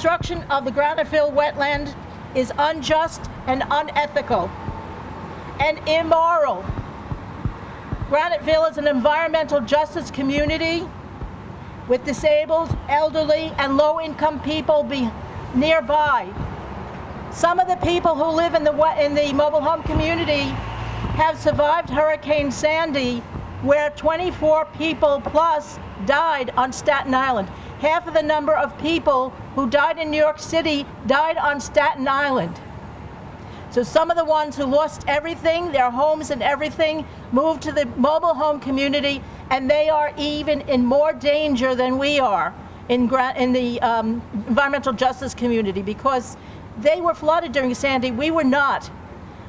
destruction of the Graniteville wetland is unjust and unethical and immoral. Graniteville is an environmental justice community with disabled, elderly, and low-income people nearby. Some of the people who live in the mobile home community have survived Hurricane Sandy, where 24 people plus died on Staten Island. Half of the number of people who died in New York City died on Staten Island. So some of the ones who lost everything, their homes and everything, moved to the mobile home community, and they are even in more danger than we are in the environmental justice community, because they were flooded during Sandy. We were not.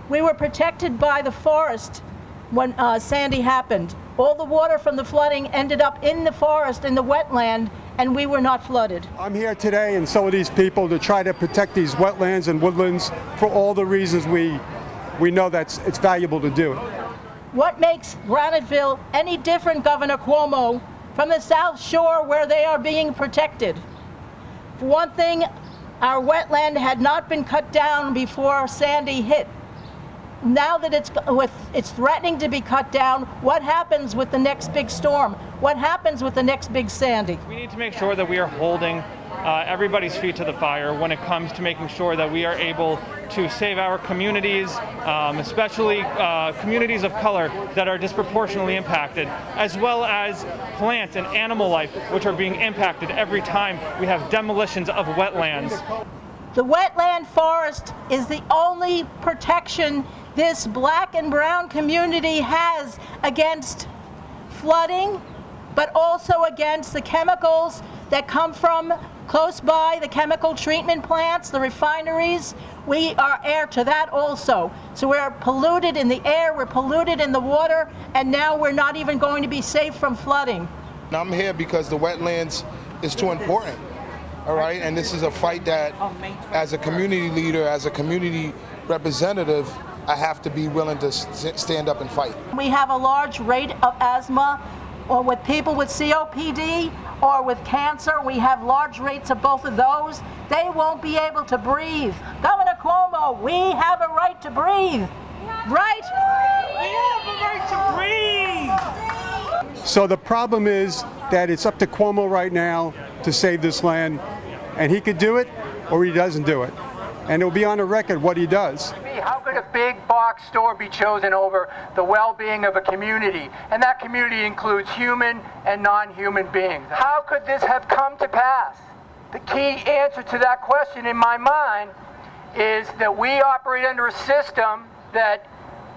We were protected by the forest when Sandy happened. All the water from the flooding ended up in the forest, in the wetland, and we were not flooded. I'm here today, and so are these people, to try to protect these wetlands and woodlands for all the reasons we know that it's valuable to do it. What makes Graniteville any different, Governor Cuomo, from the South Shore where they are being protected? For one thing, our wetland had not been cut down before Sandy hit. Now that it's threatening to be cut down, what happens with the next big storm? What happens with the next big Sandy? We need to make sure that we are holding everybody's feet to the fire when it comes to making sure that we are able to save our communities, especially communities of color that are disproportionately impacted, as well as plant and animal life, which are being impacted every time we have demolitions of wetlands. The wetland forest is the only protection this black and brown community has against flooding, but also against the chemicals that come from close by, the chemical treatment plants, the refineries. We are heir to that also. So we're polluted in the air, we're polluted in the water, and now we're not even going to be safe from flooding. I'm here because the wetlands is too important. All right, and this is a fight that, as a community leader, as a community representative, I have to be willing to stand up and fight. We have a large rate of asthma, or with people with COPD, or with cancer. We have large rates of both of those. They won't be able to breathe. Governor Cuomo, we have a right to breathe, right? We have a right to breathe! So the problem is that it's up to Cuomo right now to save this land, and he could do it or he doesn't do it, and it'll be on the record what he does. How could a big box store be chosen over the well-being of a community? And that community includes human and non-human beings. How could this have come to pass? The key answer to that question in my mind is that we operate under a system that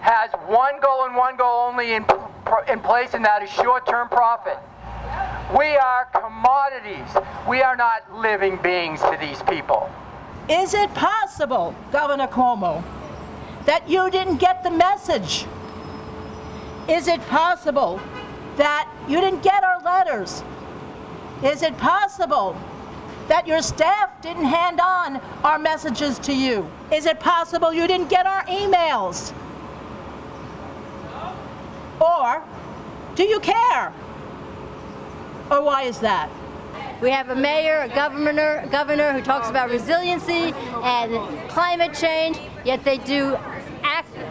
has one goal and one goal only in place, and that is short-term profit. We are commodities. We are not living beings to these people. Is it possible, Governor Cuomo, that you didn't get the message? Is it possible that you didn't get our letters? Is it possible that your staff didn't hand on our messages to you? Is it possible you didn't get our emails? Or do you care? Or why is that? We have a mayor, a governor who talks about resiliency and climate change, yet they do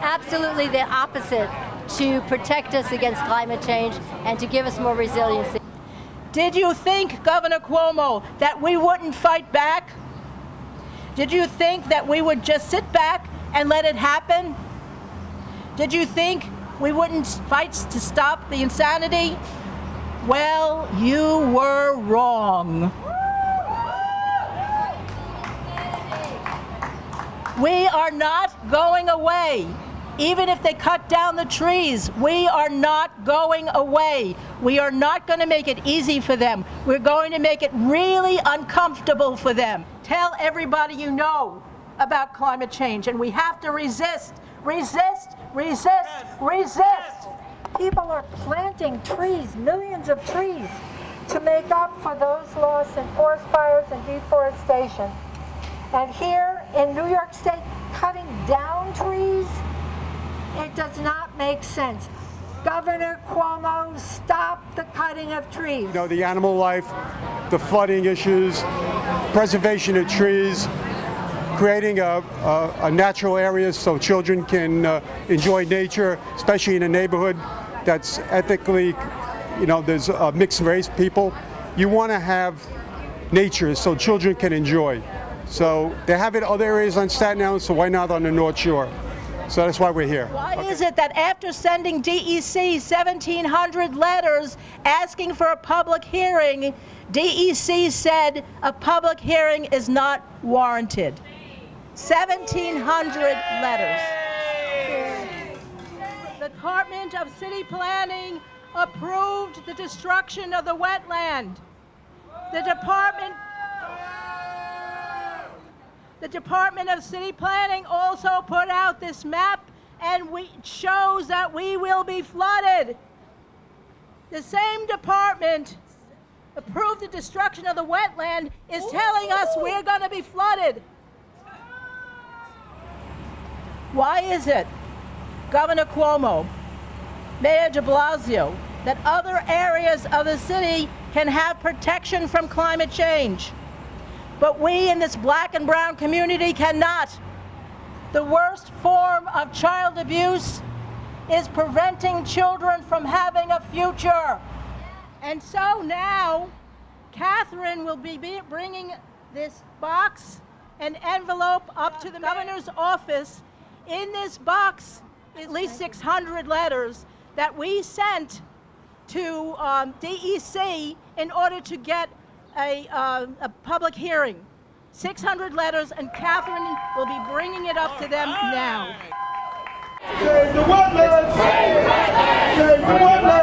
absolutely the opposite to protect us against climate change and to give us more resiliency. Did you think, Governor Cuomo, that we wouldn't fight back? Did you think that we would just sit back and let it happen? Did you think we wouldn't fight to stop the insanity? Well, you were wrong. We are not going away. Even if they cut down the trees, we are not going away. We are not going to make it easy for them. We're going to make it really uncomfortable for them. Tell everybody you know about climate change, and we have to resist, resist, resist, resist. People are planting trees, millions of trees, to make up for those lost in forest fires and deforestation. And here in New York State, cutting down trees, it does not make sense. Governor Cuomo, stop the cutting of trees. You know, the animal life, the flooding issues, preservation of trees, creating a natural area so children can enjoy nature, especially in a neighborhood that's ethically, there's mixed race people. You want to have nature so children can enjoy. So they have it other areas on Staten Island, so why not on the North Shore? So that's why we're here. Why is it that after sending DEC 1,700 letters asking for a public hearing, DEC said a public hearing is not warranted? 1,700 letters. The Department of City Planning approved the destruction of the wetland. The Department of City Planning also put out this map, and shows that we will be flooded. The same department approved the destruction of the wetland is telling us we're going to be flooded. Why is it, Governor Cuomo, Mayor de Blasio, that other areas of the city can have protection from climate change, but we in this black and brown community cannot? The worst form of child abuse is preventing children from having a future. And so now, Catherine will be bringing this box and envelope up to the governor's office. In this box, at least 600 letters that we sent to DEC in order to get a public hearing. 600 letters, and Catherine will be bringing it up to them now. Save the wetlands! Save the wetlands! Save the wetlands!